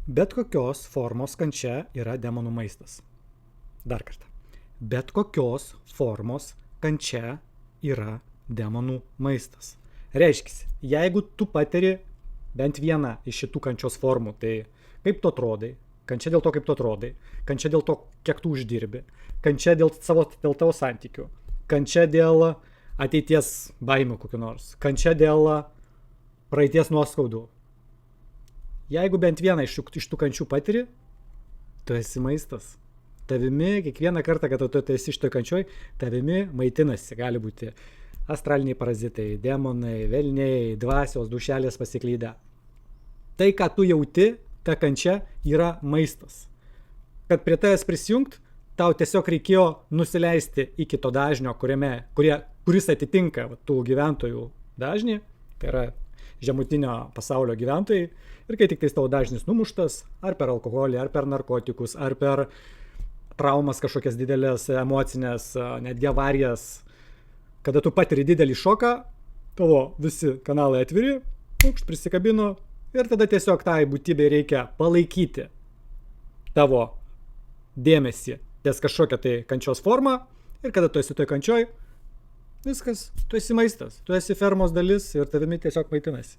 Bet kokios formos kančia yra demonų maistas. Dar kartą. Bet kokios formos kančia yra demonų maistas. Reiškia, jeigu tu patiri bent vieną iš šitų kančios formų, tai kaip tu atrodai, kančia dėl to, kaip tu atrodai, kančia dėl to, kiek tu uždirbi, kančia dėl tavo santykių, kančia dėl ateities baimių kokių nors, kančia dėl praeities nuoskaudų. Jeigu bent vieną iš tų kančių patiri, tu esi maistas. Tavimi, kiekvieną kartą, kad tu esi iš toj kančioj, tavimi maitinasi. Gali būti astraliniai parazitai, demonai, velniai, dvasios, dušelės pasiklydę. Tai, ką tu jauti, ta kančia yra maistas. Kad prie tavęs prisijungt, tau tiesiog reikėjo nusileisti iki to dažnio, kuris atitinka tų gyventojų dažnį, tai yra žemutinio pasaulio gyventojai, ir kai tik tais tavo dažnis numuštas, ar per alkoholį, ar per narkotikus, ar per traumas kažkokias didelės emocinės, netgi avarijas, kada tu patiri didelį šoką, tavo visi kanalai atviri, prisikabino, ir tada tiesiog tai būtybei reikia palaikyti tavo dėmesį ties kažkokią tai kančios formą, ir kada tu esi toj kančioj, viskas, tu esi maistas, tu esi fermos dalis ir tavimi tiesiog maitinasi.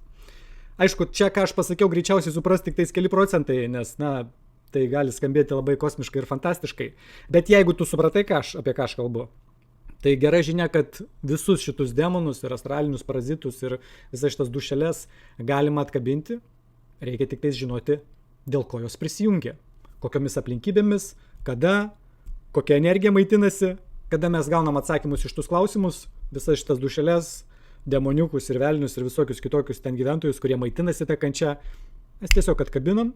Aišku, čia, ką aš pasakiau, greičiausiai supras tik tais keli procentai, nes, tai gali skambėti labai kosmiškai ir fantastiškai. Bet jeigu tu supratai, apie ką aš kalbu, tai gera žinia, kad visus šitus demonus ir astralinius parazitus ir visas šitas dušeles galima atkabinti, reikia tik tais žinoti, dėl ko jos prisijungia, kokiomis aplinkybėmis, kada, kokia energija maitinasi, kada mes gaunam atsakymus iš tus klausimus, visas šitas dušeles, demoniukus ir velnius ir visokius kitokius ten gyventojus, kurie maitinasi tą kančią, mes tiesiog atkabinam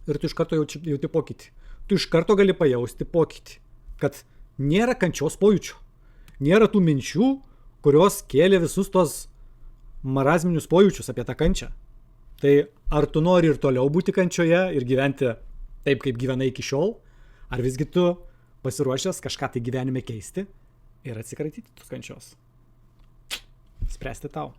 ir tu iš karto jauti pokytį. Tu iš karto gali pajausti pokytį, kad nėra kančios pojūčių, nėra tų minčių, kurios kėlė visus tos marazminius pojūčius apie tą kančią. Tai ar tu nori ir toliau būti kančioje ir gyventi taip, kaip gyvenai iki šiol, ar visgi tu pasiruošęs kažką tai gyvenime keisti ir atsikratyti tos kančios. Spręsti tau.